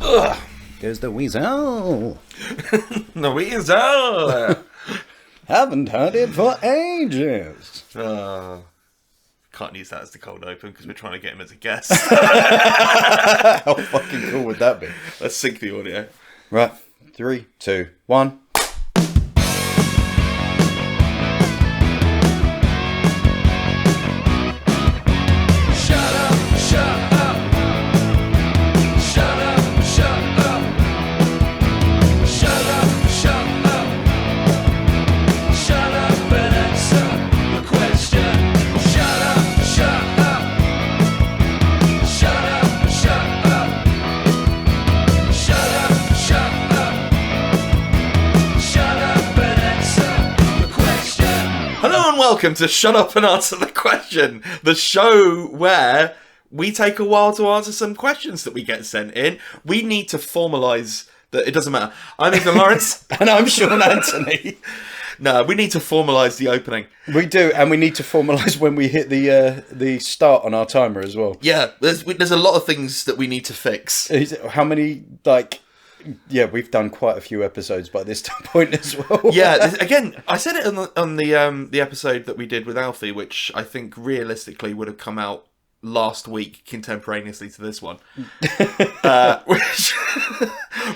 Ugh. There's the weasel. The weasel. Haven't heard it for ages. Can't use that as the cold open because we're trying to get him as a guest. How fucking cool would that be? Let's sync the audio. Right. 3, 2, 1. Welcome to Shut Up and Answer the Question, the show where we take a while to answer some questions that we get sent in. We need to formalise that. It doesn't matter. I'm Ethan Lawrence. And I'm Sean Antony. No, we need to formalise the opening. We do, and we need to formalise when we hit the start on our timer as well. Yeah, there's a lot of things that we need to fix. How many, yeah, we've done quite a few episodes by this point as well. Yeah, again, I said it on the episode that we did with Alfie, which I think realistically would have come out last week contemporaneously to this one.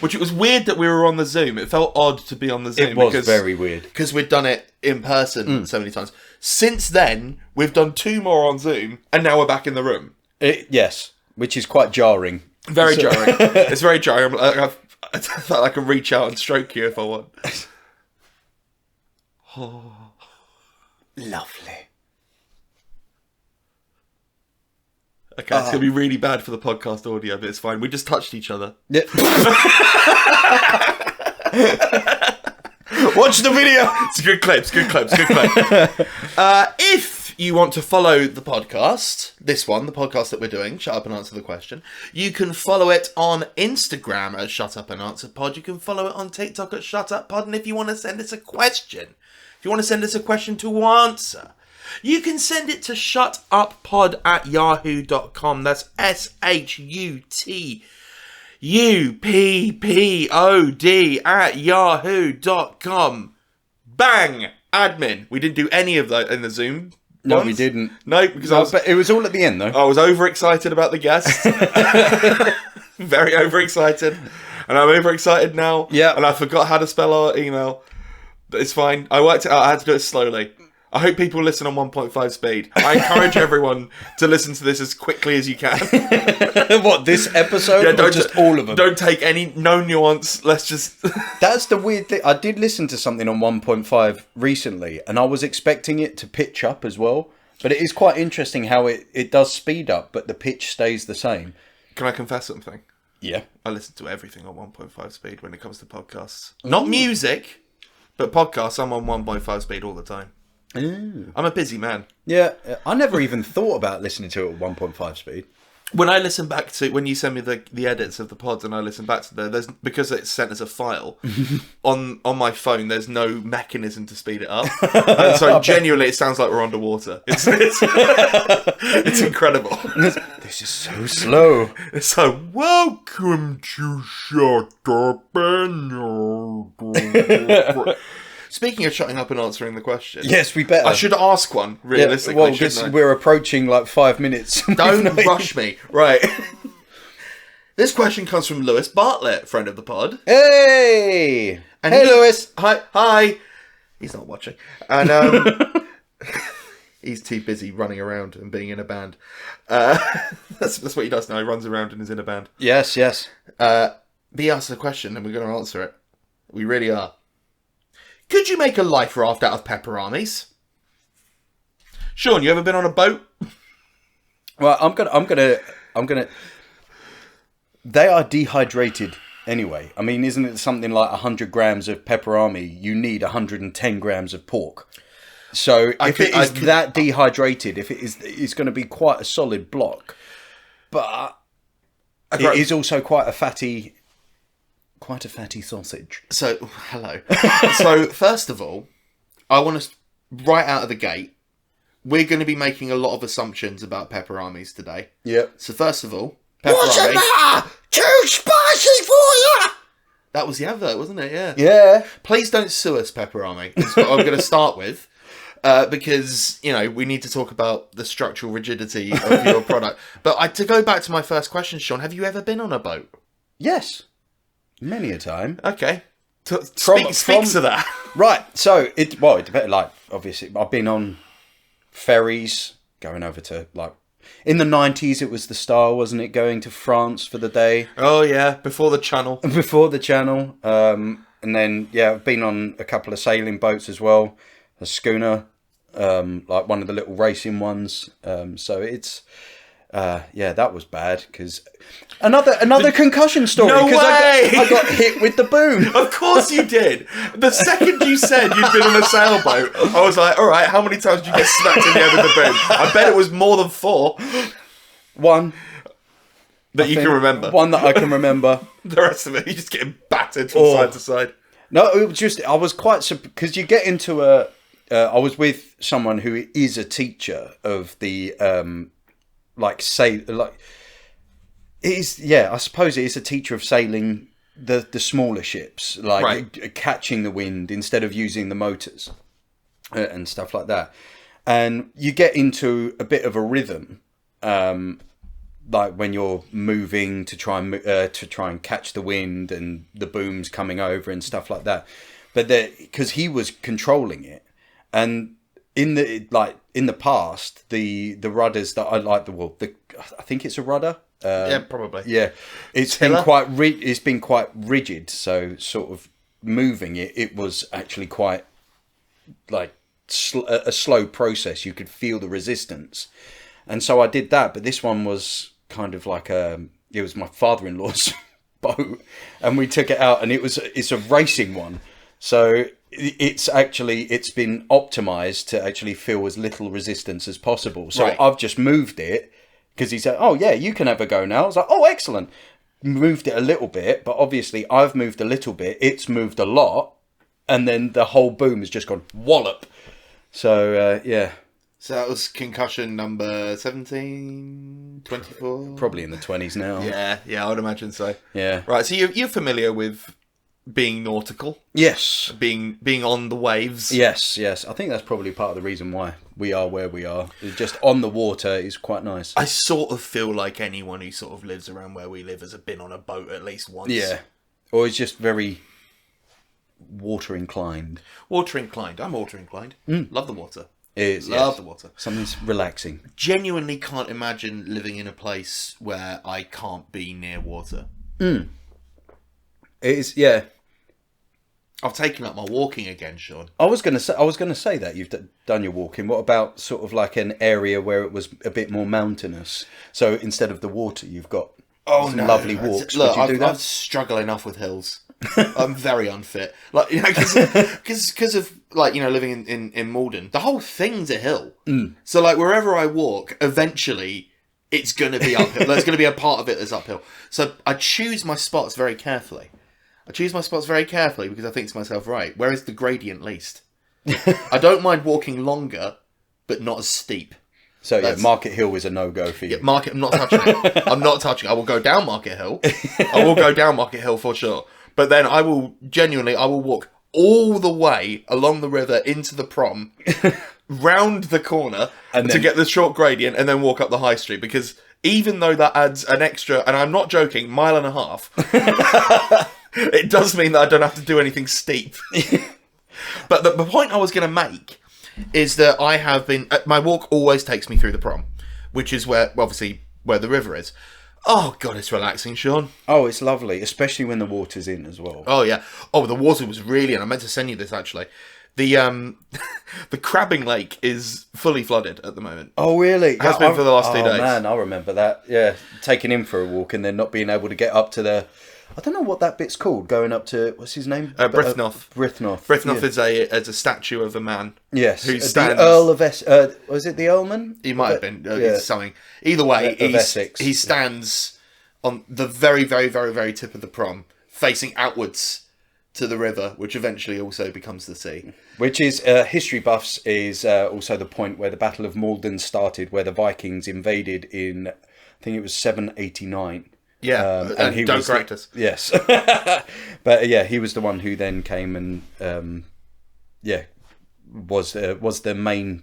Which it was weird that we were on the Zoom. It felt odd to be on the Zoom. It was very weird. Because we'd done it in person so many times. Since then, we've done 2 more on Zoom, and now we're back in the room. Yes, which is quite jarring. Very jarring. It's very jarring. I thought I could reach out and stroke you if I want. Oh, lovely. Okay, it's going to be really bad for the podcast audio, but it's fine. We just touched each other. Yeah. Watch the video. It's good clips. If you want to follow the podcast, this one, the podcast that we're doing, Shut Up and Answer the Question, you can follow it on Instagram at Shut Up and Answer Pod. You can follow it on TikTok at Shut Up Pod. And if you want to send us a question, to answer, you can send it to shutuppod@yahoo.com. That's SHUTUPPOD@yahoo.com. Bang! Admin. We didn't do any of that in the Zoom. No, we didn't. No, because but it was all at the end, though. I was overexcited about the guest. Very overexcited. And I'm overexcited now. Yeah. And I forgot how to spell our email. But it's fine. I worked it out. I had to do it slowly. I hope people listen on 1.5 speed. I encourage everyone to listen to this as quickly as you can. What, this episode? Yeah, or just all of them? Don't take no nuance. Let's just... That's the weird thing. I did listen to something on 1.5 recently, and I was expecting it to pitch up as well. But it is quite interesting how it does speed up, but the pitch stays the same. Can I confess something? Yeah. I listen to everything on 1.5 speed when it comes to podcasts. Not music, but podcasts. I'm on 1.5 speed all the time. Ooh. I'm a busy man. Yeah, I never even thought about listening to it at 1.5 speed. When I listen back to, when you send me the edits of the pods and I listen back to there's because it's sent as a file on my phone, there's no mechanism to speed it up. And so genuinely it sounds like we're underwater. It's incredible. This is so slow. It's so, welcome to Shut Up and Speaking of shutting up and answering the question. Yes, we better. I should ask one, realistically. Yeah, well, because we're approaching 5 minutes. Don't rush me. Right. This question comes from Lewis Bartlett, friend of the pod. Hey! And hey, Lewis! Hi! He's not watching. And he's too busy running around and being in a band. That's what he does now. He runs around and is in a band. Yes. But he asked a question and we're going to answer it. We really are. Could you make a life raft out of Pepperamis? Sean, you ever been on a boat? Well, I'm gonna. They are dehydrated anyway. I mean, isn't it something like 100 grams of pepperami? You need 110 grams of pork. So if it is that dehydrated, if it is, it's going to be quite a solid block. But it is also quite a fatty sausage. So, hello. So, first of all, I want to, right out of the gate, we're going to be making a lot of assumptions about Pepperamis today. Yep. So, first of all, What's in there? Too spicy That was the advert, wasn't it? Yeah. Yeah. Please don't sue us, Pepperami. That's what I'm going to start with. Because, we need to talk about the structural rigidity of your product. But to go back to my first question, Sean, have you ever been on a boat? Yes. Many a time. Okay. Speak to that. Right. So, it depends. Like, obviously, I've been on ferries going over to, like, in the 90s, it was the style, wasn't it? Going to France for the day. Oh, yeah. Before the channel. And then, I've been on a couple of sailing boats as well. A schooner, like one of the little racing ones. So it's, that was bad because another concussion story. No way! I got hit with the boom. Of course you did. The second you said you'd been on a sailboat, I was like, all right, how many times did you get smacked in the head with the boom? I bet it was more than 4. One. That you can remember. One that I can remember. The rest of it, you're just getting battered from side to side. No, it was just, I was quite, because you get into I was with someone who is a teacher of the, I suppose it is a teacher of sailing the smaller ships, like catching the wind instead of using the motors and stuff like that. And you get into a bit of a rhythm, like when you're moving to try and catch the wind and the booms coming over and stuff like that. But because he was controlling it, and in the past, the rudders that I like, I think it's a rudder. Yeah, probably. Yeah, it's been quite rigid. So sort of moving it was actually quite like a slow process. You could feel the resistance, and so I did that. But this one was kind of like it was my father-in-law's boat, and we took it out, and it's a racing one. So it's been optimized to actually feel as little resistance as possible. So I've just moved it because he said, "Oh yeah, you can have a go now." I was like, "Oh, excellent." Moved it a little bit, but obviously I've moved a little bit. It's moved a lot, and then the whole boom has just gone wallop. So So that was concussion number 17, 24? Probably in the 20s now. Yeah, I would imagine so. Yeah. Right, so you're familiar with being nautical? Yes. Being on the waves? Yes. I think that's probably part of the reason why we are where we are. Just on the water is quite nice. I sort of feel like anyone who sort of lives around where we live has been on a boat at least once. Yeah. Or is just very water inclined. Water inclined. I'm water inclined. Love the water. It is, Love the water. Something's relaxing. Genuinely can't imagine living in a place where I can't be near water. It is, yeah. I've taken up my walking again, Sean. I was going to say that you've done your walking. What about sort of like an area where it was a bit more mountainous? So instead of the water, you've got lovely walks. Look, Would you do that? I struggle enough with hills. I'm very unfit. Like, because of living in Malden, the whole thing's a hill. So like wherever I walk, eventually it's going to be uphill. There's going to be a part of it that's uphill. So I choose my spots very carefully. Because I think to myself, right, where is the gradient least? I don't mind walking longer, but not as steep. So Market Hill is a no-go for you. Yeah, I'm not touching it. I'm not touching it. I will go down Market Hill. I will go down Market Hill for sure. But then I will walk all the way along the river into the prom, round the corner to get the short gradient, and then walk up the high street. Because even though that adds an extra, and I'm not joking, 1.5 miles, it does mean that I don't have to do anything steep. But the point I was going to make is that I have been... my walk always takes me through the prom, which is where the river is. Oh, God, it's relaxing, Sean. Oh, it's lovely, especially when the water's in as well. Oh, yeah. Oh, the water was really... And I meant to send you this, actually. The the Crabbing Lake is fully flooded at the moment. Oh, really? It has been for the last 2 days. Oh, man, I remember that. Yeah, taking him for a walk and then not being able to get up to the... I don't know what that bit's called, going up to... What's his name? Brithnoth. Brithnoth is a statue of a man. Yes. Who stands... The Earl of Essex... was it the Earlman? He might have been. It's something. Either way, he stands on the very, very, very, very tip of the prom, facing outwards to the river, which eventually also becomes the sea. Which is, history buffs, is also the point where the Battle of Malden started, where the Vikings invaded in, I think it was 789. Yeah, and he don't correct us. Yes. But yeah, he was the one who then came and was the main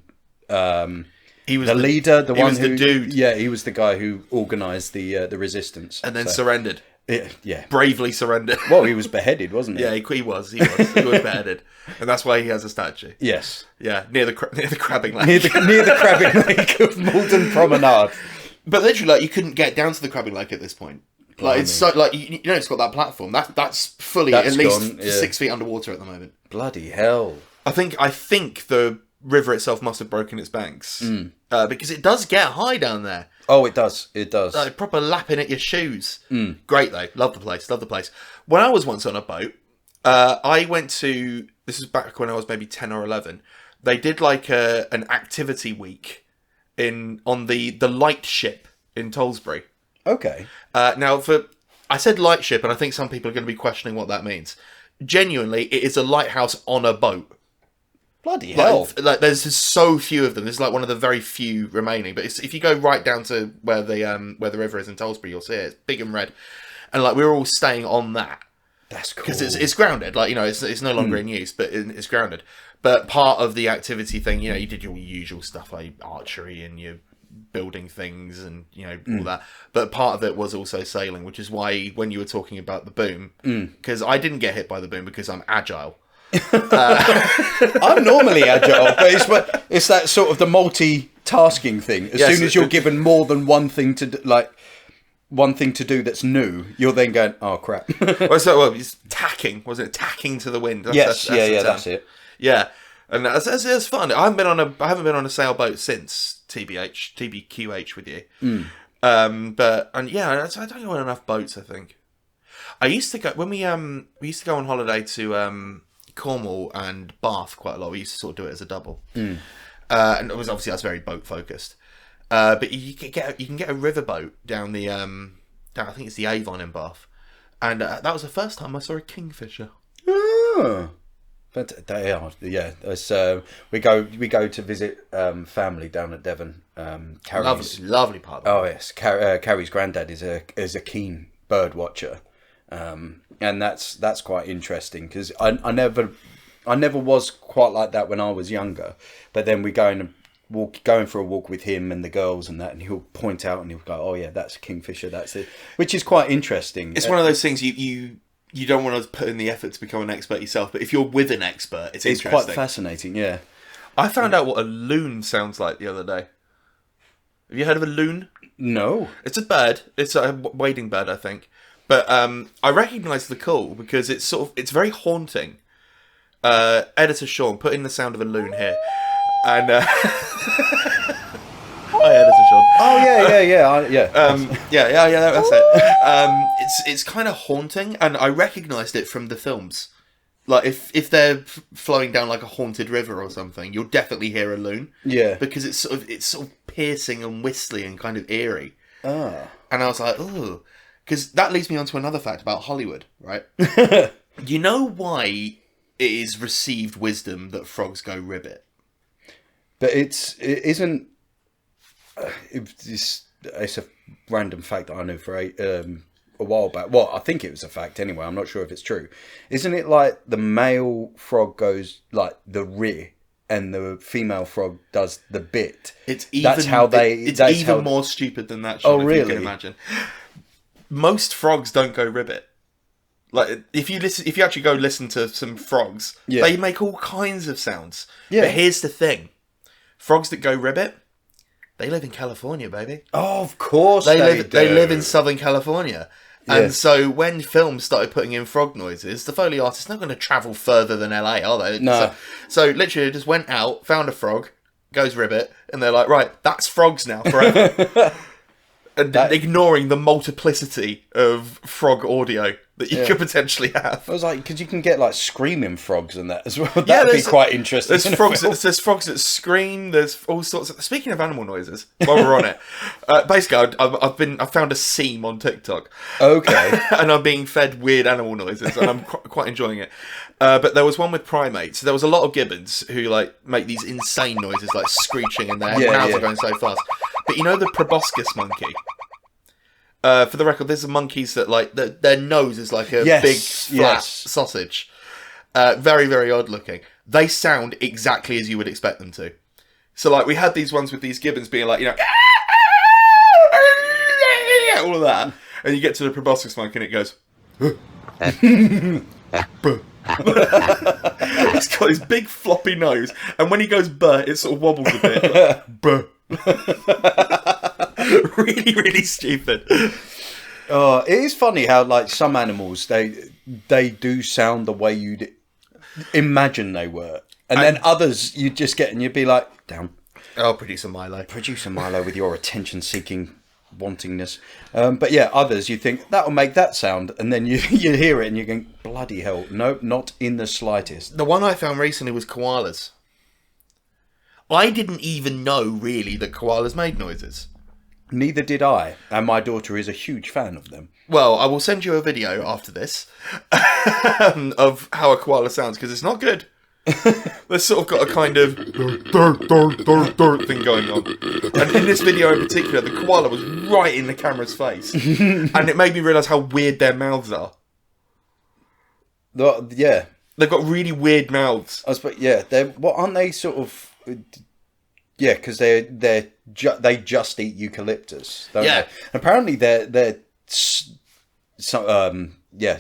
he was the leader, the one who, the dude. Yeah, he was the guy who organised the resistance. And then surrendered. Yeah. Bravely surrendered. Well, he was beheaded, wasn't he? Yeah, he was. He was beheaded. And that's why he has a statue. Yes. Yeah, near the crabbing lake. Near the crabbing lake of Malden Promenade. But literally, like, you couldn't get down to the crabbing lake at this point. Like, it's so, like, you know, it's got that platform. That's fully at least 6 feet underwater at the moment. Bloody hell. I think the river itself must have broken its banks. Because it does get high down there. Oh, it does. It does. Like, proper lapping at your shoes. Great, though. Love the place. When I was once on a boat, I went to... This is back when I was maybe 10 or 11. They did, like, an activity week on the light ship in Tollsbury. Okay. Now, I said light ship, and I think some people are going to be questioning what that means. Genuinely, it is a lighthouse on a boat. Bloody hell. Like there's just so few of them. This is like one of the very few remaining. But if you go right down to where the river is in Tollsbury, you'll see it. It's big and red. And like we're all staying on that. That's cool. Because it's grounded. Like, you know, it's no longer in use, but it's grounded. But part of the activity thing, you know, you did your usual stuff like archery and your building things and, you know, all that. But part of it was also sailing, which is why when you were talking about the boom, because I didn't get hit by the boom because I'm agile. I'm normally agile, but it's that sort of the multitasking thing. As soon as you're given more than one thing to do that's new, you're then going, oh crap. It's tacking, wasn't it? Tacking to the wind. That's it. Yeah, and it's fun. I haven't been on a sailboat since TBQH with you. I don't go on enough boats. I think I used to go when we used to go on holiday to Cornwall and Bath quite a lot. We used to sort of do it as a double, and it was obviously that's very boat focused. But you can get a riverboat down the I think it's the Avon in Bath, and that was the first time I saw a kingfisher. Oh. But they are, yeah. We go to visit family down at Devon. Carrie's, lovely part. Oh yes, Carrie's granddad is a keen bird watcher, and that's quite interesting because I never was quite like that when I was younger. But then we going for a walk with him and the girls and that, and he'll point out and he'll go, "Oh yeah, that's a kingfisher. That's it," which is quite interesting. It's one of those things you don't want to put in the effort to become an expert yourself, but if you're with an expert, it's interesting. Quite fascinating, yeah. I found out what a loon sounds like the other day. Have you heard of a loon? No. It's a bird. It's a wading bird, I think. But I recognise the call because it's very haunting. Editor Sean, put in the sound of a loon here. And hi, Editor Sean. Oh yeah. That's it. It's kind of haunting, and I recognised it from the films. Like if they're flowing down like a haunted river or something, you'll definitely hear a loon. Yeah, because it's sort of piercing and whistly and kind of eerie. Ah, and I was like, oh, because that leads me on to another fact about Hollywood, right? You know why it is received wisdom that frogs go ribbit? But it isn't. It's a random fact that I knew for a while back. Well, I think it was a fact anyway. I'm not sure if it's true. Isn't it like the male frog goes like the rear and the female frog does the bit? It's even more stupid than that. Sean, if you can imagine. Most frogs don't go ribbit. Like if you actually go listen to some frogs, they make all kinds of sounds. Yeah. But here's the thing: frogs that go ribbit, they live in California, baby. Oh, of course they live in Southern California. And so when films started putting in frog noises, the Foley artists are not going to travel further than LA, are they? No. So literally just went out, found a frog, goes ribbit, and they're like, right, that's frogs now forever. And ignoring the multiplicity of frog audio that you could potentially have. I was like, because you can get like screaming frogs and that as well. That'd be quite interesting. There's frogs that scream. There's all sorts of. Speaking of animal noises, while we're on it, basically, I've found a seam on TikTok. Okay, and I'm being fed weird animal noises, and I'm quite enjoying it. But there was one with primates. There was a lot of gibbons who like make these insane noises, like screeching, and their mouths are going so fast. But you know the proboscis monkey. For the record, there's some monkeys that like their nose is like a big flat sausage. Very, very odd looking. They sound exactly as you would expect them to. So like we had these ones with these gibbons being like, all of that, and you get to the proboscis monkey and it goes. It's got his big floppy nose, and when he goes buh, it sort of wobbles a bit. Like, buh. Really, really stupid. It is funny how like some animals they do sound the way you'd imagine they were, and then others you just get and you'd be like, down. Oh, producer Milo with your attention-seeking wantingness. But yeah, others you think that'll make that sound, and then you hear it and you're going, bloody hell, no, not in the slightest. The one I found recently was koalas. I didn't even know really that koalas made noises. Neither did I, and my daughter is a huge fan of them. Well, I will send you a video after this of how a koala sounds, because it's not good. They've sort of got a kind of thing going on. And in this video in particular, the koala was right in the camera's face. And it made me realise how weird their mouths are. Yeah. They've got really weird mouths. Aren't they sort of... Yeah, because they just eat eucalyptus, don't they? Apparently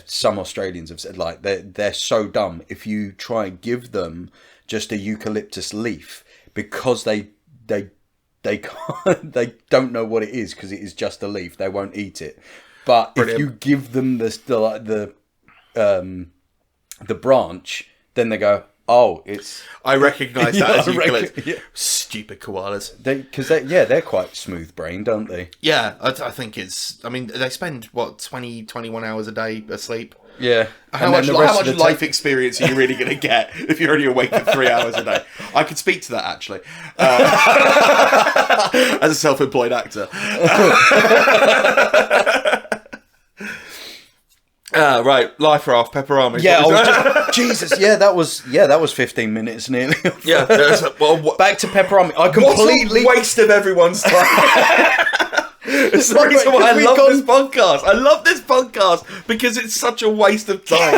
some Australians have said like they're so dumb if you try and give them just a eucalyptus leaf, because they can't, they don't know what it is, because it is just a leaf, they won't eat it. But Brilliant. If you give them the branch, then they go, oh, it's... I recognise that as eucalyptus. Stupid koalas. They're quite smooth-brained, aren't they? Yeah, I think it's... I mean, they spend, 20, 21 hours a day asleep? Yeah. How much life experience are you really going to get if you're only awake for 3 hours a day? I could speak to that, actually. As a self-employed actor. Right, Life Raft, Pepperami. Yeah, Jesus, that was 15 minutes nearly. Yeah, back to Pepperami. I completely... What a waste of everyone's time. It's the reason why I love this podcast. I love this podcast because it's such a waste of time.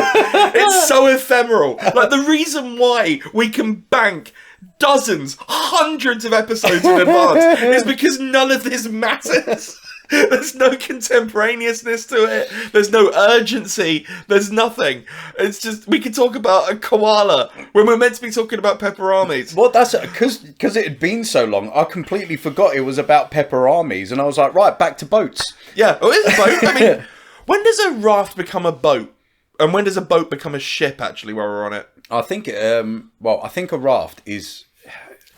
It's so ephemeral. Like, the reason why we can bank dozens, hundreds of episodes in advance is because none of this matters. There's no contemporaneousness to it. There's no urgency. There's nothing. It's just, we could talk about a koala when we're meant to be talking about Pepperamis. Well, that's because it had been so long, I completely forgot it was about Pepperamis, and I was like, right, back to boats. Yeah, it's a boat. I mean, when does a raft become a boat? And when does a boat become a ship, actually, while we're on it? I think I think a raft is...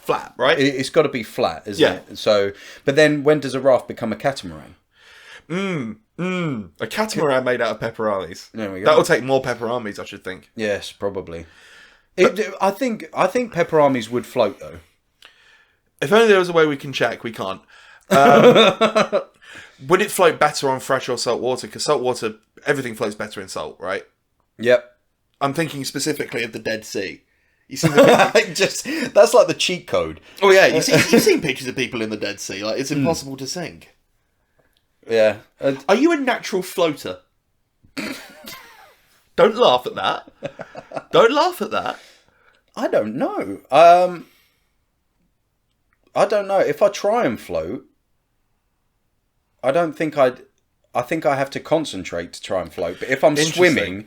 flat, right? It's got to be flat, isn't it? So, but then when does a raft become a catamaran? A catamaran made out of Pepperamis. There we go. That'll take more Pepperamis, I should think. Yes, probably. I think Pepperamis would float, though. If only there was a way we can check. We can't. Would it float better on fresh or salt water? Because salt water, everything floats better in salt, right? Yep. I'm thinking specifically of the Dead Sea. You see that's like the cheat code. Oh yeah, you've seen pictures of people in the Dead Sea. Like, it's impossible to sink. Yeah. Are you a natural floater? Don't laugh at that. Don't laugh at that. I don't know. I don't know. If I try and float, I don't think I think I have to concentrate to try and float. But if I'm swimming,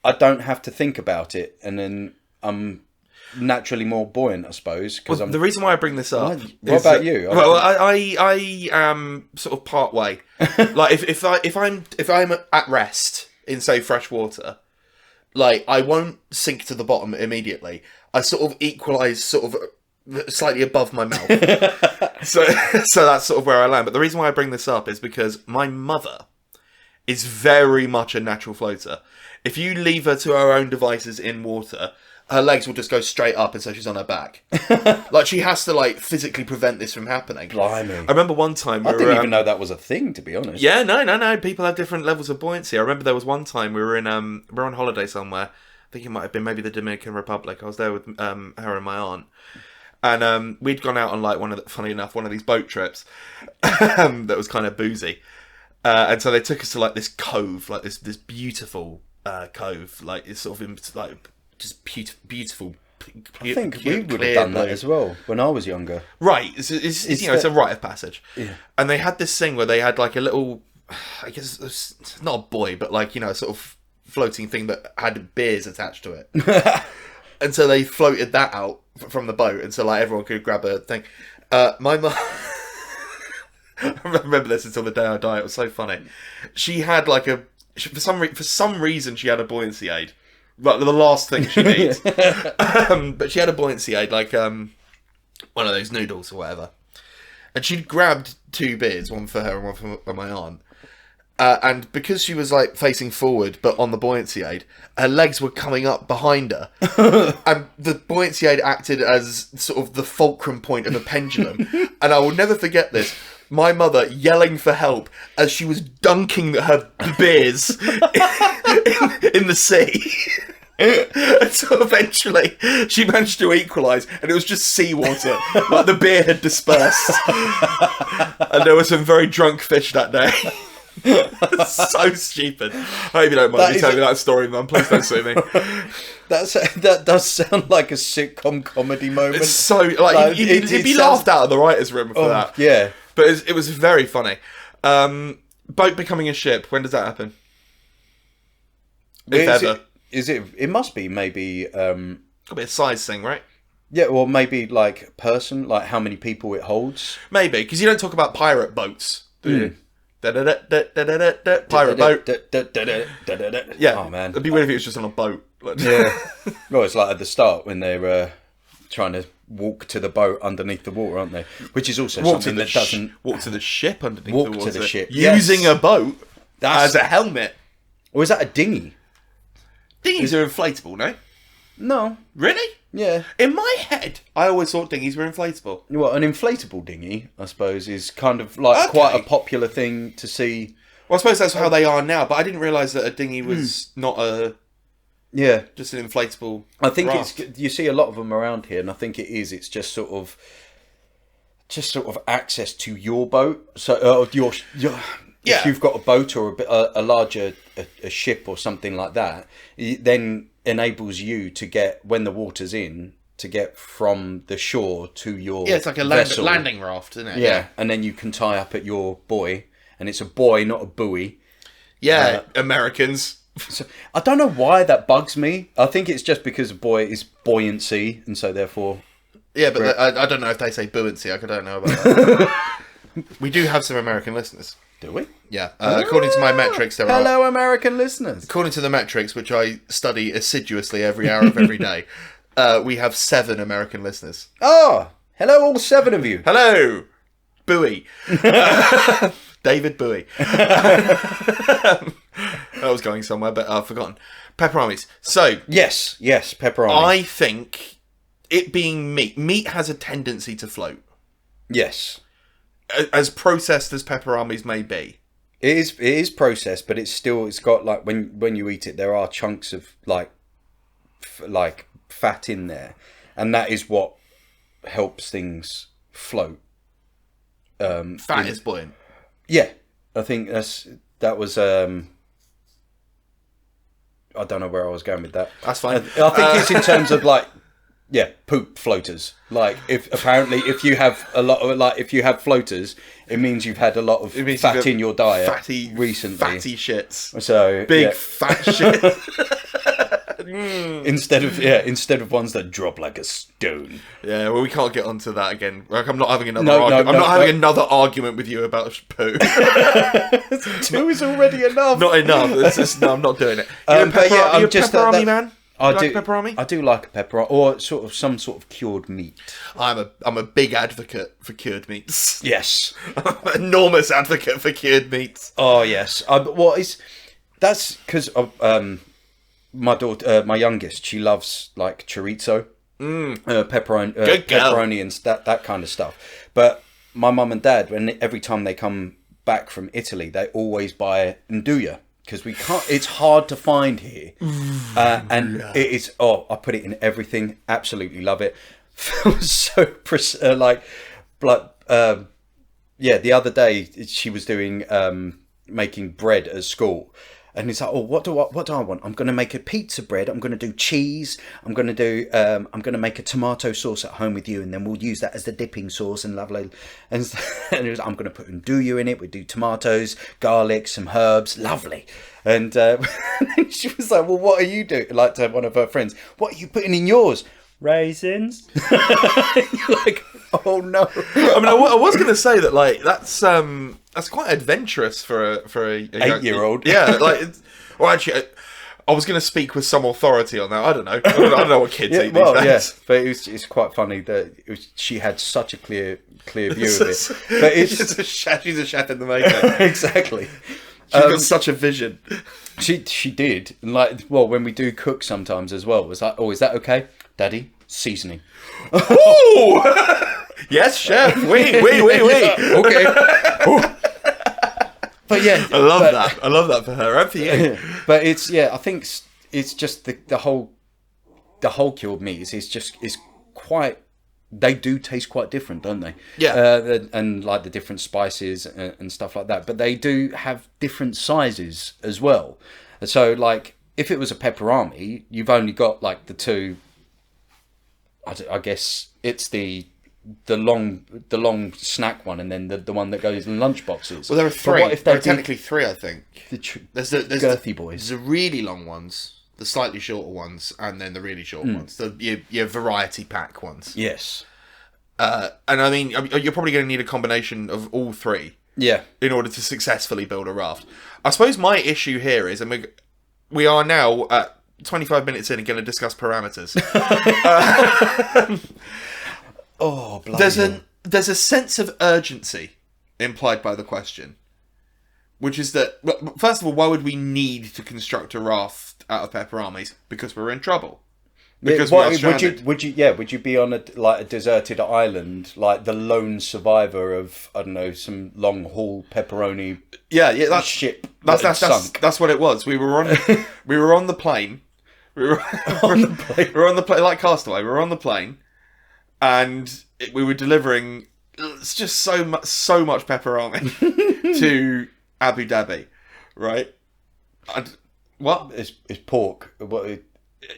I don't have to think about it, and then I'm naturally more buoyant, I suppose. Well, the reason why I bring this up... What about you? Well, I am sort of part way. Like, if I'm at rest in, say, fresh water, like, I won't sink to the bottom immediately. I sort of equalise sort of slightly above my mouth. so that's sort of where I land. But the reason why I bring this up is because my mother is very much a natural floater. If you leave her to her own devices in water, her legs will just go straight up, and so she's on her back. Like, she has to, like, physically prevent this from happening. Blimey. I remember one time... I didn't even know that was a thing, to be honest. Yeah, no. People have different levels of buoyancy. I remember there was one time we were on holiday somewhere. I think it might have been maybe the Dominican Republic. I was there with her and my aunt. And we'd gone out on like funny enough, one of these boat trips that was kind of boozy. And so they took us to like this cove, like this beautiful cove, like it's sort of like just beautiful. I think we would have done that as well when I was younger. Right, it's a rite of passage. Yeah. And they had this thing where they had like a little, I guess it's not a buoy, but like, you know, a sort of floating thing that had beers attached to it. And so they floated that out from the boat, and so like everyone could grab a thing. My mum, I remember this until the day I die. It was so funny. She had like for some reason she had a buoyancy aid, like the last thing she needs. But she had a buoyancy aid, like one of those noodles or whatever. And she'd grabbed 2 beers, one for her and one for my aunt. And because she was like facing forward but on the buoyancy aid, her legs were coming up behind her. And the buoyancy aid acted as sort of the fulcrum point of a pendulum. And I will never forget this. My mother yelling for help as she was dunking her beers in the sea. And so eventually she managed to equalise, and it was just seawater. Like the beer had dispersed. And there were some very drunk fish that day. So stupid. I hope you don't mind me telling me that story, Mum. Please don't sue me. That does sound like a sitcom comedy moment. It's so like you'd be laughed out of the writers' room for that. Yeah, but it was very funny. Boat becoming a ship. When does that happen? If ever. Is it? It must be maybe. Could be a size thing, right? Yeah, or maybe like person, like how many people it holds. Maybe because you don't talk about pirate boats, do you? Pirate boat. Yeah. Oh man, it'd be weird if it was just on a boat. Yeah. Well, it's like at the start when they're trying to walk to the boat underneath the water, aren't they? Which is also something that doesn't walk to the ship underneath the water. Walk to the ship using a boat as a helmet. Or is that a dinghy? Dinghies are inflatable, no? No. Really? Yeah. In my head, I always thought dinghies were inflatable. Well, an inflatable dinghy, I suppose, is kind of like quite a popular thing to see. Well, I suppose that's how they are now, but I didn't realise that a dinghy was not just an inflatable I think raft. you see a lot of them around here, and I think it's just sort of access to your boat. So if you've got a boat or a larger a ship or something like that, it then enables you to get, when the water's in, to get from the shore to your it's like a landing raft, isn't it? Yeah, and then you can tie up at your buoy, and it's a buoy, not a buoy. Yeah, Americans. So, I don't know why that bugs me. I think it's just because a buoy is buoyancy, and so therefore... Yeah, but I don't know if they say buoyancy. I don't know about that. We do have some American listeners. Do we? Yeah. According to my metrics, there are... Hello, American listeners. According to the metrics, which I study assiduously every hour of every day, we have 7 American listeners. Oh, hello, all 7 of you. Hello, Bowie. David Bowie. That was going somewhere, but I've forgotten. Peperamis. So... Yes, pepperami. I think it being meat has a tendency to float. Yes. As processed as peperamis may be. It is processed, but it's got like, when you eat it, there are chunks of like fat in there, and that is what helps things float. Fat is buoyant. Yeah, I think that was. I don't know where I was going with that. That's fine. I think it's in terms of like. Yeah, poop floaters. Like, if you have a lot of, if you have floaters, it means you've had a lot of fat in your diet recently. Fatty shits. So big fat shit. Instead of ones that drop like a stone. Yeah, well, we can't get onto that again. Like, I'm not having another argument. I'm not having another argument with you about poo. 2 is already enough. Not enough. I'm not doing it. I'm just pepperami man. I like pepperami? I do like a pepperami, or some sort of cured meat. I'm a big advocate for cured meats. Yes, I'm an enormous advocate for cured meats. Oh yes, that's because my daughter, my youngest, she loves like chorizo, pepperoni, and that kind of stuff. But my mum and dad, every time they come back from Italy, they always buy nduja. Because we can't, it's hard to find here, and it is. Oh, I put it in everything. Absolutely love it. feels so the other day she was doing making bread at school, and it's like, oh, what do I want? I'm going to make a pizza bread. I'm going to do cheese. I'm going to make a tomato sauce at home with you, and then we'll use that as the dipping sauce and lovely. And it was, I'm going to put nduyu in it. We do tomatoes, garlic, some herbs, lovely. And she was like, well, what are you doing? Like, to one of her friends, what are you putting in yours? Raisins. You're like, oh no. I mean, I was going to say that, like, that's quite adventurous for a 8-year-old. Yeah, like, well, actually, I was going to speak with some authority on that. I don't know. I don't know what kids eat these days. Yeah, but it's quite funny that she had such a clear view of it. But she's a chef in the making. Exactly. She's got such a vision. She did. And like, well, when we do cook sometimes as well, it's like, oh, is that okay, Daddy? Seasoning. Ooh! Yes, chef. Oui. Okay. But yeah, I love that for her and for you. But I think it's just the whole cured meats is quite. They do taste quite different, don't they? Yeah. And like the different spices and stuff like that. But they do have different sizes as well. So like, if it was a pepperami, you've only got like the two. I guess it's the long snack one, and then the one that goes in lunch boxes. Well, there are three. There are technically three, I think. There's girthy boys. There's the really long ones, the slightly shorter ones, and then the really short ones. Your variety pack ones. Yes. And I mean, you're probably going to need a combination of all three. Yeah. In order to successfully build a raft. I suppose my issue here is, and we are now at 25 minutes in and going to discuss parameters. Oh, bloody there's a sense of urgency implied by the question, which is that, first of all, why would we need to construct a raft out of peperamis? Because we're in trouble. Because we are stranded. Would you be on a deserted island, like the lone survivor of, I don't know, some long haul pepperoni? Yeah, that's ship. That's what it was. We were on the plane. We were on the plane like Castaway. We were on the plane, and we were delivering just so much pepperami to Abu Dhabi, right? What? It's pork.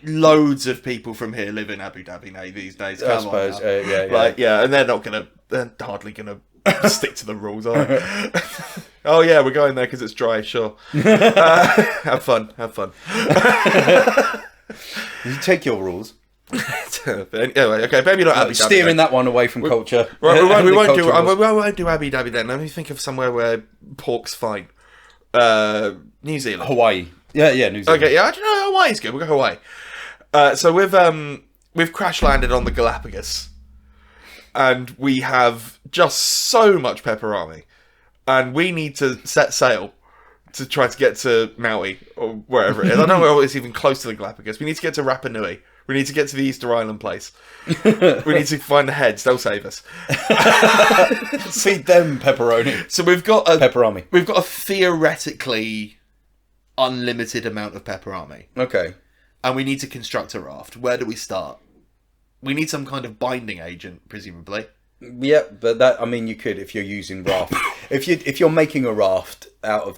Loads of people from here live in Abu Dhabi now these days. I suppose. Yeah, and they're hardly gonna stick to the rules, are they? Oh yeah, we're going there because it's dry. Sure. Have fun. You take your rules. Anyway, okay, maybe not Abu Dhabi. Steering that one away from culture. We won't do Abu Dhabi then. Let me think of somewhere where pork's fine. New Zealand. Hawaii. Yeah, New Zealand. Okay, yeah, I don't know. Hawaii's good. We'll go Hawaii. So we've crash landed on the Galapagos, and we have just so much pepperami, and we need to set sail to try to get to Maui or wherever it is. I don't know if it's even close to the Galapagos. We need to get to Rapa Nui. We need to get to the Easter Island place. We need to find the heads. They'll save us. Feed them pepperoni. So we've got pepperami. We've got a theoretically unlimited amount of pepperami. Okay. And we need to construct a raft. Where do we start? We need some kind of binding agent, presumably. Yeah, but you could, if you're using raft. if you're making a raft out of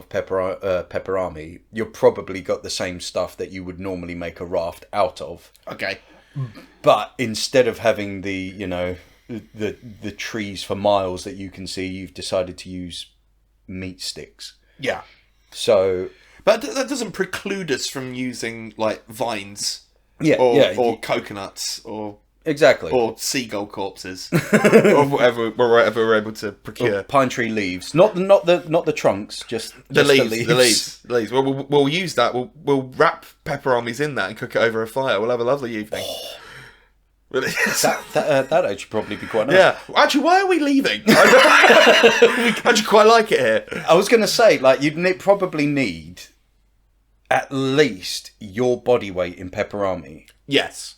pepperami, you've probably got the same stuff that you would normally make a raft out of. Okay. But instead of having the trees for miles that you can see, you've decided to use meat sticks. Yeah. So, but that doesn't preclude us from using like vines, or coconuts, or exactly, or seagull corpses, or whatever we're able to procure. Or pine tree leaves, not the trunks, just the leaves. The leaves. We'll use that. We'll wrap peperamis in that and cook it over a fire. We'll have a lovely evening. Really? That actually probably be quite nice. Yeah. Actually, why are we leaving? I actually quite like it here. I was going to say, like, you'd probably need at least your body weight in pepperami. Yes.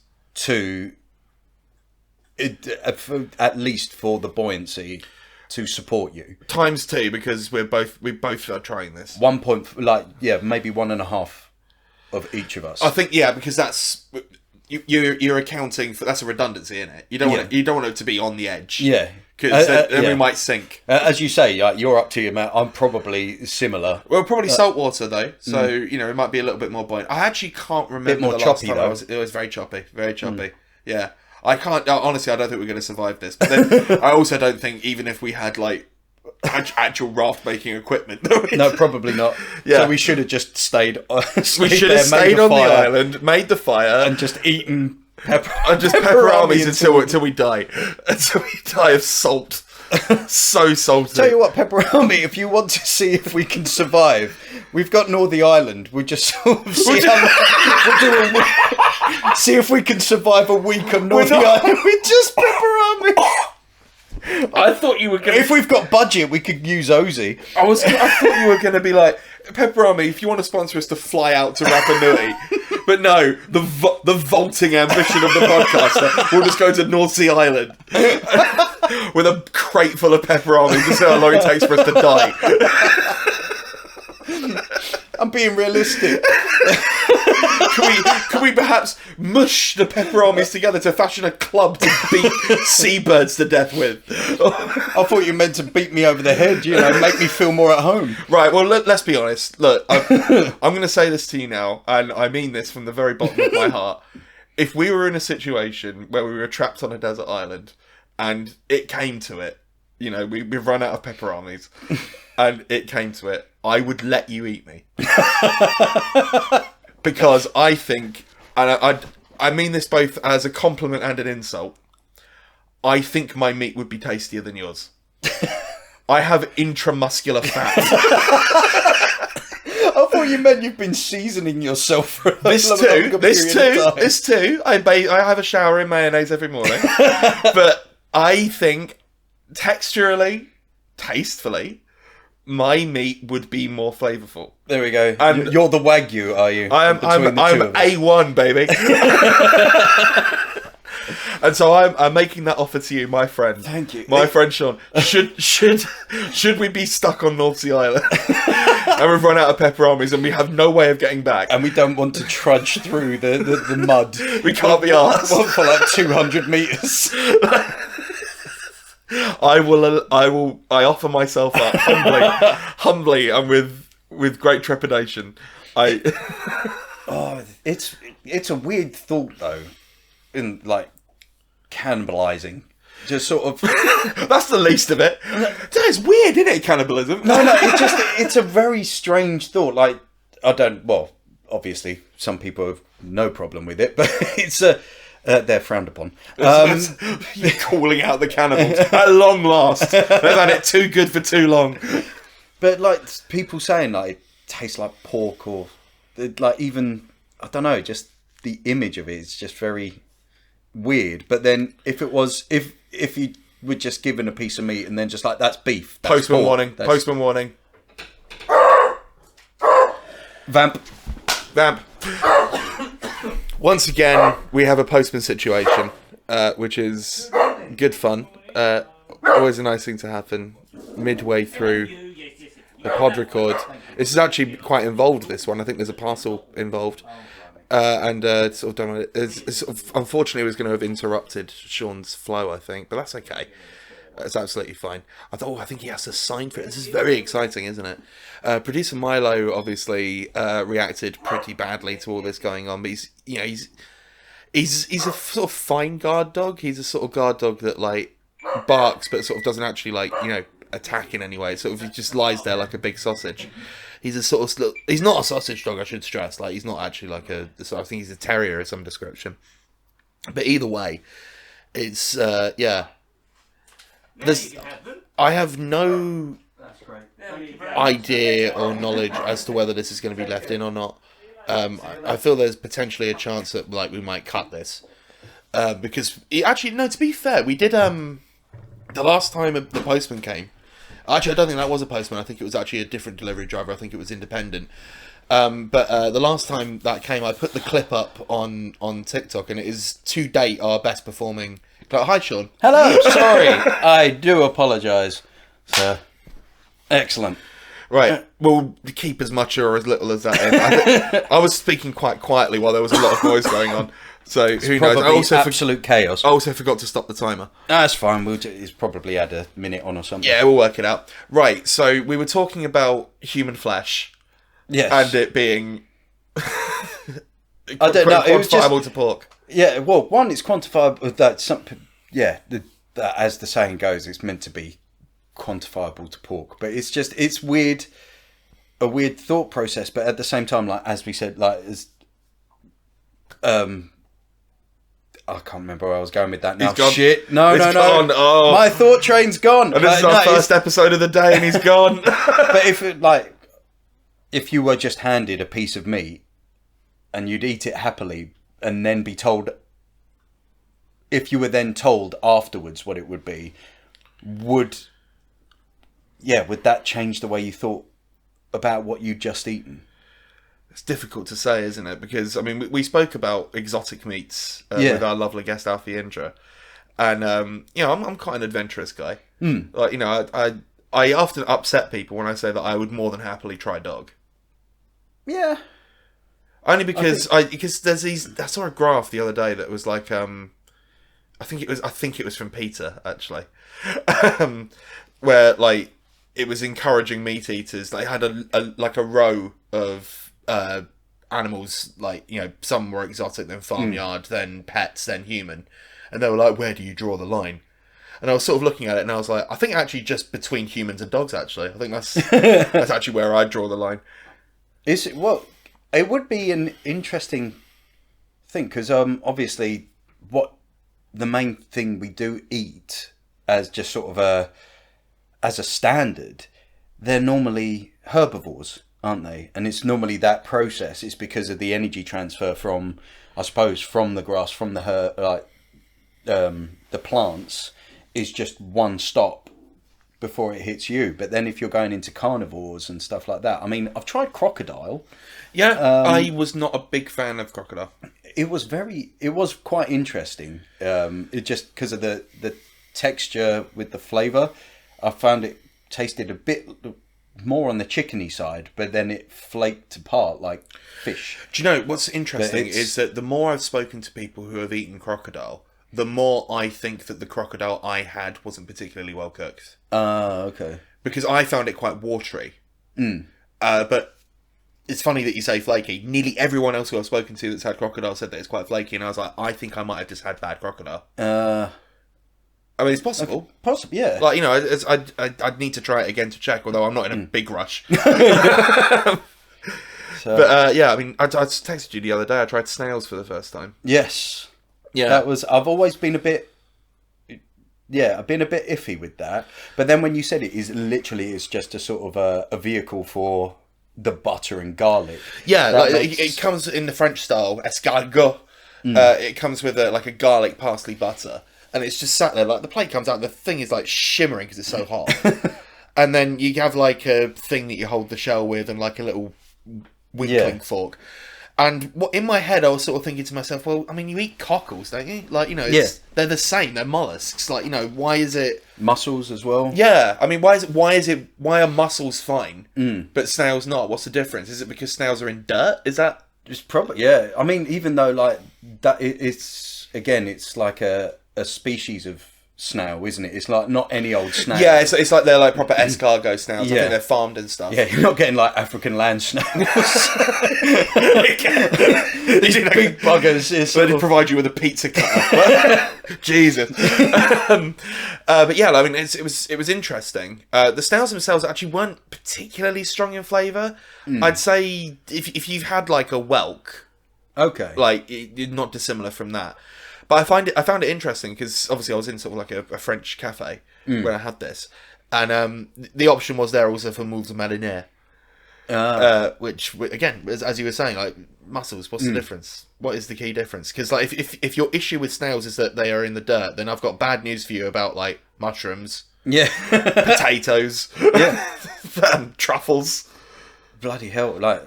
At least for the buoyancy to support you. Times 2, because we both are trying this. Maybe 1.5 of each of us. I think, yeah, because that's... you're accounting for that's a redundancy, isn't it? You don't want it to be on the edge. Yeah. Because then we might sink. As you say, you're up to your mouth. I'm probably similar. Well, probably saltwater though, so it might be a little bit more buoyant. I actually can't remember more the choppy, last time it was very choppy, very choppy. Yeah, I can't. Honestly, I don't think we're going to survive this. But then I also don't think even if we had like actual raft making equipment. No, probably not. Yeah. So we should have just stayed. We should have stayed on the island, made the fire, and just eaten. Pepperamis until we die. Until we die of salt. So salty. Tell you what, Pepperami, if you want to see if we can survive, we've got Northern Ireland. We just sort of see if we can survive a week on Northern Ireland with just Pepperami. I thought you were going to... If we've got budget, we could use Ozzy. I thought you were going to be like, Pepperami, if you want to sponsor us to fly out to Rapa Nui. But no, the vaulting ambition of the podcaster will just go to North Sea Island with a crate full of pepperami to see how long it takes for us to die. I'm being realistic. Can we perhaps mush the pepperamis together to fashion a club to beat seabirds to death with? I thought you meant to beat me over the head, make me feel more at home. Right, well, let's be honest. Look, I'm going to say this to you now, and I mean this from the very bottom of my heart. If we were in a situation where we were trapped on a desert island, and it came to it, we've run out of pepperamis, and it came to it, I would let you eat me. Because I think, and I mean this both as a compliment and an insult, I think my meat would be tastier than yours. I have intramuscular fat. I thought you meant you've been seasoning yourself for this too. I have a shower in mayonnaise every morning. But I think texturally, tastefully, my meat would be more flavourful. There we go. And you're the Wagyu, are you? I'm A1, baby. And so I'm making that offer to you, my friend. Thank you. My friend Sean. Should we be stuck on North Sea Island and we've run out of pepperamis and we have no way of getting back, and we don't want to trudge through the mud. We can't be arsed. For like 200 metres. I offer myself up humbly and with great trepidation. It's a weird thought though, in like cannibalising. Just sort of that's the least of it. It's weird, isn't it? Cannibalism. No, it's a very strange thought. Like obviously some people have no problem with it, but it's they're frowned upon. You're calling out the cannibals at long last. They've had it too good for too long. But like people saying like it tastes like pork, or like even I don't know, just the image of it is just very weird. But then if you were just given a piece of meat and then just like that's beef. That's Postman pork, warning. that's... Postman warning. Vamp. Once again, we have a postman situation, which is good fun. Always a nice thing to happen midway through the pod record. This is actually quite involved, this one. I think there's a parcel involved. Unfortunately, it was going to have interrupted Sean's flow, I think. But that's okay. It's absolutely fine. I think he has to sign for it. This is very exciting, isn't it? Producer Milo obviously reacted pretty badly to all this going on, but he's a sort of fine guard dog. He's a sort of guard dog that like barks, but sort of doesn't actually attack in any way. Sort of he just lies there like a big sausage. He's a sort of he's not a sausage dog, I should stress. Like he's not actually like I think he's a terrier of some description. But either way, it's I have no idea or knowledge as to whether this is going to be left in or not. I feel there's potentially a chance that we might cut this because to be fair, we did the last time the postman came. Actually, I don't think that was a postman. I think it was actually a different delivery driver. I think it was independent. But the last time that came, I put the clip up on TikTok, and it is to date our best performing. Hi, Sean. Hello. Sorry, I do apologise, sir. Excellent. Right, we'll keep as much or as little as that in. I was speaking quite quietly while there was a lot of noise going on. So who Probably knows? absolute chaos. I also forgot to stop the timer. That's fine. It's probably had a minute on or something. Yeah, we'll work it out. Right, so we were talking about human flesh. Yes. And it being I don't know. It was quantifiable to pork. Yeah, well, one, it's quantifiable. That as the saying goes, it's meant to be quantifiable to pork. But it's weird, a weird thought process. But at the same time, like as we said, I can't remember where I was going with that now. He's gone. Shit. No. Gone. Oh. My thought train's gone. And this is our first episode of the day and he's gone. But if you were just handed a piece of meat and you'd eat it happily and then be told, if you were then told afterwards what it would be, would that change the way you thought about what you'd just eaten? It's difficult to say, isn't it? Because, I mean, we spoke about exotic meats with our lovely guest, Alfie Indra. And, I'm quite an adventurous guy. Like, I often upset people when I say that I would more than happily try dog. Yeah. Only because because there's these... I saw a graph the other day that was like... I think it was from Peter, actually. Where, like, it was encouraging meat eaters. They had a row of... animals, like, some were exotic, then farmyard, then pets, then human, and they were like, where do you draw the line? And I was sort of looking at it and I was like, I think actually just between humans and dogs, actually. I think that's actually where I draw the line. Is it? Well, it would be an interesting thing, because obviously what the main thing we do eat as just sort of as a standard, they're normally herbivores, aren't they? And it's normally that process. It's because of the energy transfer from, I suppose, from the grass, from the plants, is just one stop before it hits you. But then if you're going into carnivores and stuff like that, I mean, I've tried crocodile. Yeah, I was not a big fan of crocodile. It was quite interesting. It just because of the texture with the flavour, I found it tasted a bit more on the chickeny side, but then it flaked apart like fish. Do you know what's interesting is that the more I've spoken to people who have eaten crocodile, the more I think that the crocodile I had wasn't particularly well cooked. Okay. Because I found it quite watery. But it's funny that you say flaky. Nearly everyone else who I've spoken to that's had crocodile said that it's quite flaky, and I was like, I think I might have just had bad crocodile. I mean, it's possible. Possible, yeah. Like, I'd need to try it again to check, although I'm not in a big rush. But, I mean, I texted you the other day. I tried snails for the first time. Yes. Yeah. I've always been a bit... Yeah, I've been a bit iffy with that. But then when you said it's just a sort of a vehicle for the butter and garlic. Yeah, it comes in the French style, escargot. It comes with a garlic parsley butter. And it's just sat there, like, the plate comes out, and the thing is, like, shimmering because it's so hot. And then you have, like, a thing that you hold the shell with and, like, a little winkling fork. And in my head, I was sort of thinking to myself, well, I mean, you eat cockles, don't you? Like, they're the same. They're mollusks. Like, why is it... Mussels as well? Yeah. I mean, why are mussels fine, but snails not? What's the difference? Is it because snails are in dirt? Is that... It's probably, yeah. I mean, even though, like, that it's like a species of snail, isn't it? It's like not any old snail. Yeah, it's like they're like proper escargot snails. I think they're farmed and stuff. Yeah, you're not getting like African land snails. These big buggers. So they provide you with a pizza cutter. Jesus. But yeah, I mean, it was interesting. The snails themselves actually weren't particularly strong in flavour. I'd say if you've had like a whelk, okay, like not dissimilar from that. But I found it interesting because obviously I was in sort of like a French cafe when I had this, and the option was there also for moules de marinière, which again, as you were saying, like mussels. What's the difference? What is the key difference? Because like if your issue with snails is that they are in the dirt, then I've got bad news for you about like mushrooms, potatoes, truffles. Bloody hell! Like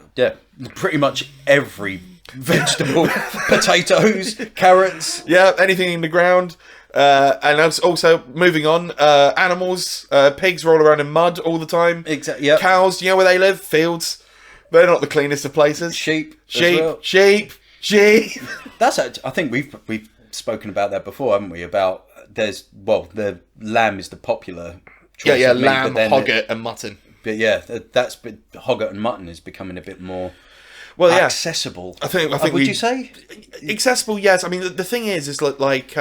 pretty much every vegetable, potatoes, carrots, anything in the ground, and also moving on, animals, pigs roll around in mud all the time. Exactly. Yep. Cows, you know where they live? Fields. They're not the cleanest of places. Sheep. Gee. That's I think we've spoken about that before, haven't we? About the lamb is the popular choice. Yeah, of meat, lamb, hogget, and mutton. But yeah, hogget and mutton is becoming a bit more accessible. I think. Would you say accessible? Yes. I mean, the thing is like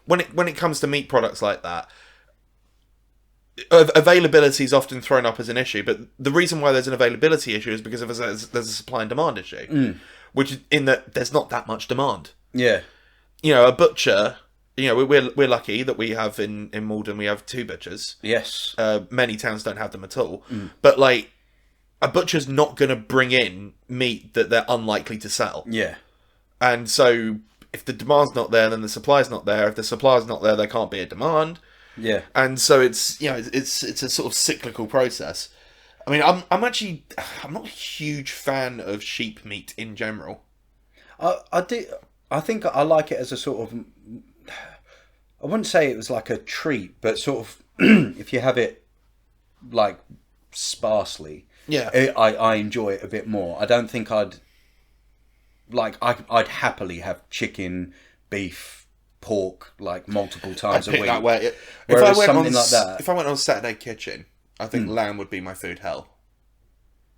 when it comes to meat products like that, availability is often thrown up as an issue. But the reason why there's an availability issue is because there's a supply and demand issue, which in that there's not that much demand. Yeah. A butcher. We're lucky that we have in Malden we have 2 butchers. Yes. Many towns don't have them at all. But like, a butcher's not going to bring in meat that they're unlikely to sell. Yeah. And so, if the demand's not there, then the supply's not there. If the supply's not there, there can't be a demand. Yeah. And so it's it's a sort of cyclical process. I mean, I'm not a huge fan of sheep meat in general. I think I like it as a sort of. I wouldn't say it was like a treat, but sort of if you have it like sparsely, I enjoy it a bit more. I don't think I'd happily have chicken, beef, pork like multiple times a week. That way. If I went on Saturday Kitchen, I think lamb would be my food hell.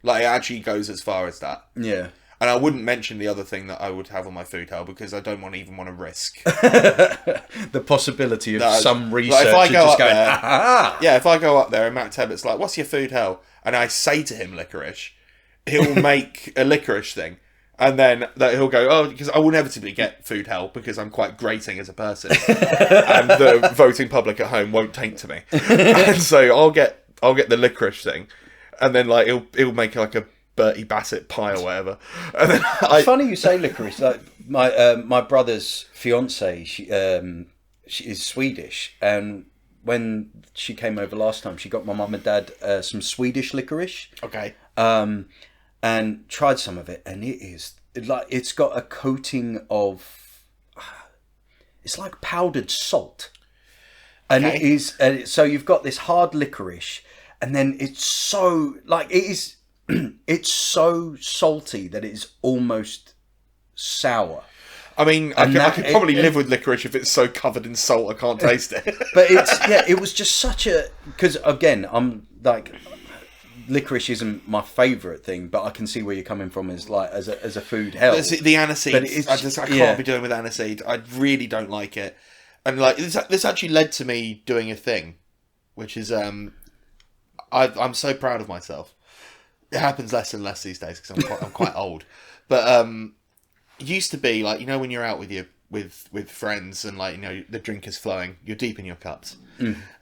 Like, it actually goes as far as that. Yeah. And I wouldn't mention the other thing that I would have on my food hell because I don't even want to risk the possibility of some researcher like just going, aha! Yeah, if I go up there and Matt Tebbett's like, what's your food hell? And I say to him licorice, he'll make a licorice thing. And then he'll go, because I will inevitably get food hell because I'm quite grating as a person. And the voting public at home won't taint to me. And so I'll get the licorice thing. And then like he'll make like a Bertie Bassett pie or whatever. And then it's funny you say licorice. Like my brother's fiance, she is Swedish, and when she came over last time, she got my mum and dad some Swedish licorice. Okay. And tried some of it, and it's got a coating of, it's like powdered salt, and okay. It is. So you've got this hard licorice, and then it's so like it is. It's so salty that it's almost sour. I mean, I could probably live with licorice if it's so covered in salt I can't taste it. But it was just such a, because again, I'm like, licorice isn't my favourite thing, but I can see where you're coming from as a food hell. The aniseed, I can't be doing with aniseed. I really don't like it, and like this actually led to me doing a thing, which is I'm so proud of myself. It happens less and less these days because I'm quite old, but it used to be like, when you're out with friends and like the drink is flowing, you're deep in your cups.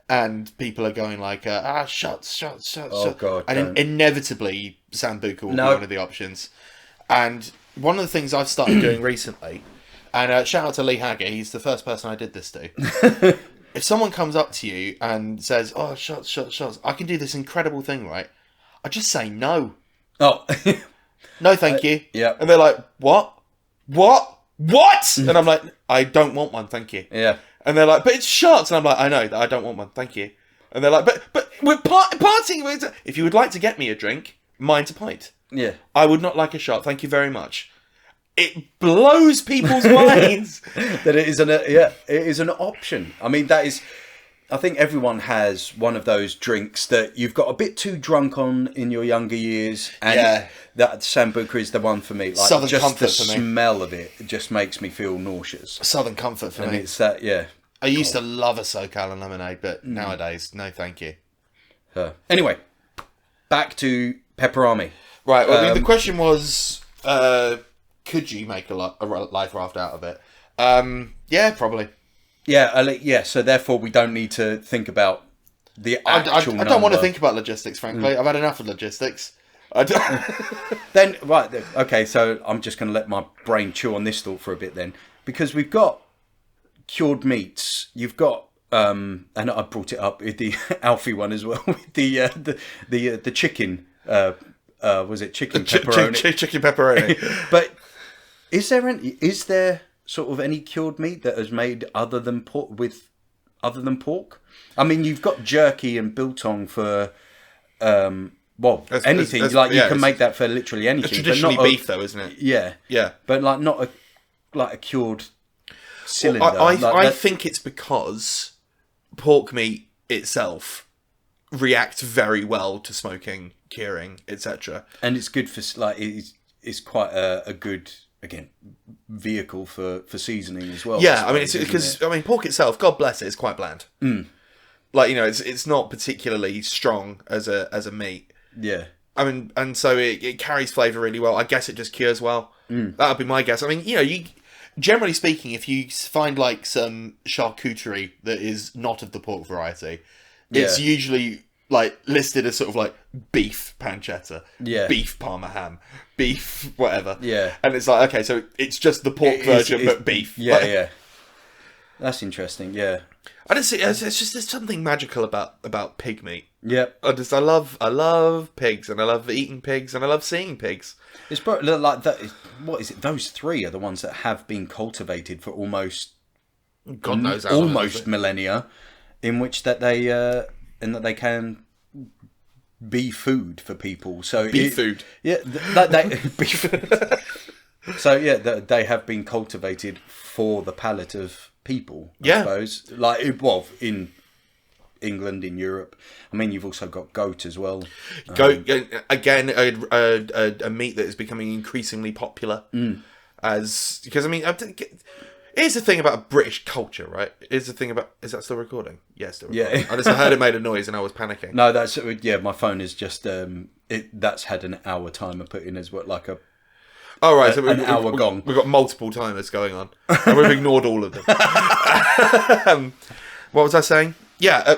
And people are going like, shots. Oh, God. And inevitably, Sambuca will be one of the options. And one of the things I've started doing recently, and shout out to Lee Hagger, he's the first person I did this to. If someone comes up to you and says, oh, shots, I can do this incredible thing, right? I just say no. Oh. No, thank you. Yeah. And they're like, what? And I'm like, I don't want one, thank you. Yeah. And they're like, but it's shots. And I'm like, I know, I don't want one, thank you. And they're like, but we're partying. If you would like to get me a drink, mine's a pint. Yeah. I would not like a shot, thank you very much. It blows people's minds. That it is an option. I mean, I think everyone has one of those drinks that you've got a bit too drunk on in your younger years, and that Sambuca is the one for me. Like, Southern just comfort the for me. Smell of it just makes me feel nauseous. Southern comfort for me. And it's that, yeah. I used to love a SoCal and lemonade, but nowadays, no, thank you. Anyway, back to Pepperami. Right. Well, the question was, could you make a life raft out of it? Yeah, probably. Yeah, so therefore we don't need to think about the actual number. I don't want to think about logistics, frankly. I've had enough of logistics. Then, right, okay, so I'm just going to let my brain chew on this thought for a bit then. Because we've got cured meats, you've got, and I brought it up with the Alfie one as well, with the chicken, was it chicken pepperoni? Chicken pepperoni. But is there sort of any cured meat that is made other than pork? I mean, you've got jerky and biltong for Well, anything you can make that for literally anything. It's traditionally beef, though, isn't it? Yeah, yeah, but like not a cured cylinder. I think it's because pork meat itself reacts very well to smoking, curing, etc. And it's good for it's quite a good vehicle for seasoning as well. Yeah, I mean, it's because pork itself, God bless it, is quite bland. Like, you know, it's not particularly strong as a meat. Yeah. I mean, and so it carries flavour really well. I guess it just cures well. That would be my guess. I mean, you know, generally speaking, if you find like some charcuterie that is not of the pork variety, it's usually like listed as sort of like beef pancetta, beef parma ham, beef whatever. Yeah. And it's like, okay, so it's just the pork version, but beef. Yeah, yeah. That's interesting. Yeah. I just see it's just there's something magical about pig meat. Yeah. I love pigs, and I love eating pigs, and I love seeing pigs. It's probably like that. What is it? Those three are the ones that have been cultivated for almost God knows almost millennia, in which that they can be food for people. So food. Yeah, beef food. So yeah, they have been cultivated for the palate of people. I suppose. Like in England, in Europe. I mean, you've also got goat as well. Goat again, a meat that is becoming increasingly popular. Because I mean, here's the thing about British culture, right? Here's the thing about... Is that still recording? Yeah, still recording. Yeah. I just heard it made a noise and I was panicking. No, that's... Yeah, my phone is just... that's had an hour timer put in as well, like a... Oh, right. So an hour gone. We've got multiple timers going on. And we've ignored all of them. What was I saying? Yeah,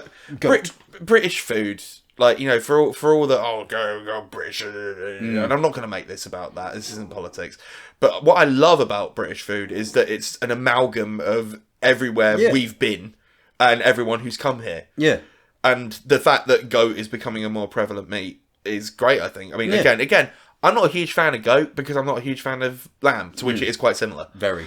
British food... Like, you know, for all the, go British, and I'm not going to make this about that. This isn't politics. But what I love about British food is that it's an amalgam of everywhere we've been and everyone who's come here. Yeah. And the fact that goat is becoming a more prevalent meat is great, I think. I mean, again, I'm not a huge fan of goat because I'm not a huge fan of lamb, to which it is quite similar. Very.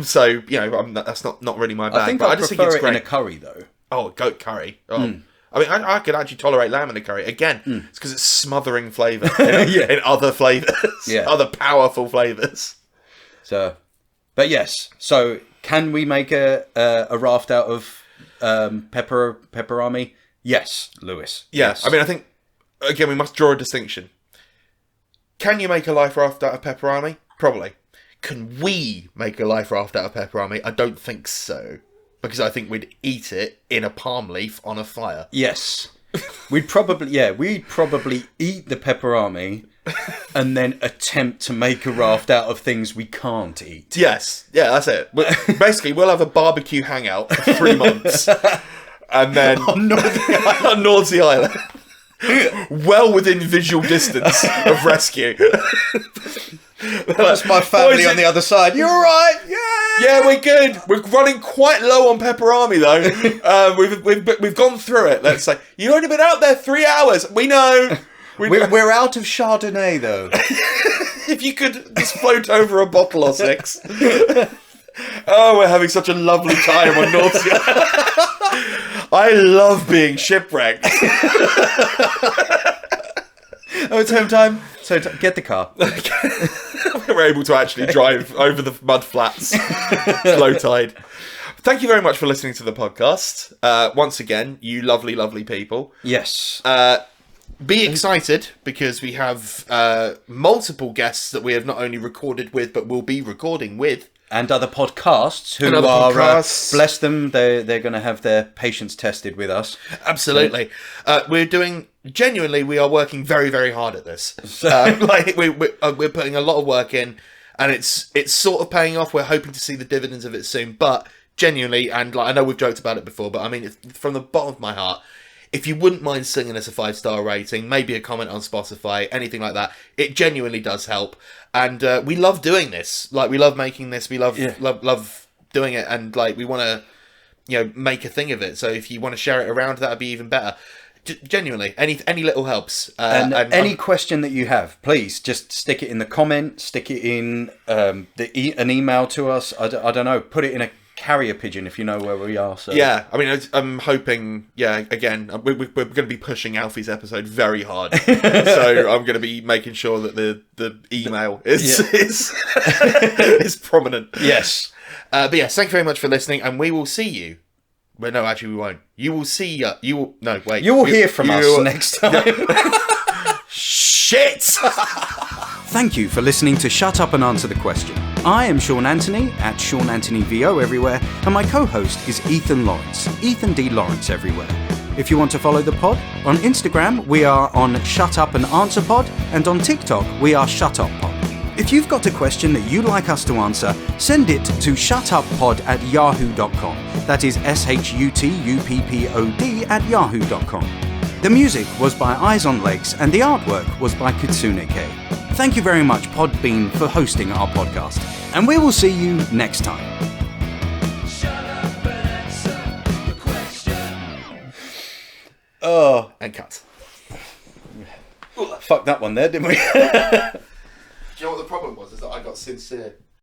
So, you know, that's not really my bag. I just think it's great in a curry, though. Oh, goat curry. Oh. I mean, I could actually tolerate lamb in a curry. Again, it's because it's smothering flavour in other flavours. Other powerful flavours. So, but yes. So, can we make a raft out of pepperami? Yes, Lewis. Yes. I mean, I think, again, we must draw a distinction. Can you make a life raft out of pepperami? Probably. Can we make a life raft out of pepperami? I don't think so. Because I think we'd eat it in a palm leaf on a fire. Yes. We'd probably eat the pepperami and then attempt to make a raft out of things we can't eat. Yes. Yeah, that's it. Basically, we'll have a barbecue hangout for 3 months. And then... on Nordsey Island. Well within visual distance of rescue. That's my family on the other side. You're right. Yeah, we're good. We're running quite low on pepperami though. We've gone through it. Let's say you've only been out there 3 hours. We know. We're out of Chardonnay though. If you could just float over a bottle or 6. Oh, we're having such a lovely time on North Sea. I love being shipwrecked. Oh, it's home time. So get the car. We're able to actually drive over the mud flats. Low tide. Thank you very much for listening to the podcast. Once again, you lovely, lovely people. Yes. Be excited because we have multiple guests that we have not only recorded with, but will be recording with. And other podcasts who are, bless them, they're going to have their patience tested with us. Absolutely. Genuinely, we are working very, very hard at this. We're putting a lot of work in, and it's sort of paying off. We're hoping to see the dividends of it soon. But genuinely, and I know we've joked about it before, but I mean, from the bottom of my heart, if you wouldn't mind singing us a 5-star rating, maybe a comment on Spotify, anything like that, it genuinely does help. And we love doing this. Like, we love making this. We love doing it. And, like, we want to, make a thing of it. So if you want to share it around, that would be even better. Genuinely, any little helps. And any question that you have, please just stick it in the comment, stick it in an email to us. I don't know. Put it in a carrier pigeon if you know where we are. So yeah, I mean, I'm hoping. Yeah, again, we're going to be pushing Alfie's episode very hard, so I'm going to be making sure that the email is prominent. Yes, but yes, thank you very much for listening, and we will see you. Well, no, actually, we won't. You will see. You will. No, wait. You will hear from us next time. Shit! Thank you for listening to Shut Up and Answer the Question. I am Sean Antony, at Sean Antony VO everywhere, and my co-host is Ethan Lawrence, Ethan D. Lawrence everywhere. If you want to follow the pod, on Instagram we are on Shut Up and Answer Pod, and on TikTok we are Shut Up Pod. If you've got a question that you'd like us to answer, send it to shutuppod@yahoo.com. That is SHUTUPPOD@yahoo.com. The music was by Eyes on Legs, and the artwork was by Kitsune Kei. Thank you very much, Podbean, for hosting our podcast. And we will see you next time. Shut up and answer the question. Oh, and cut. Fucked that one there, didn't we? Do you know what the problem was? Is that I got sincere.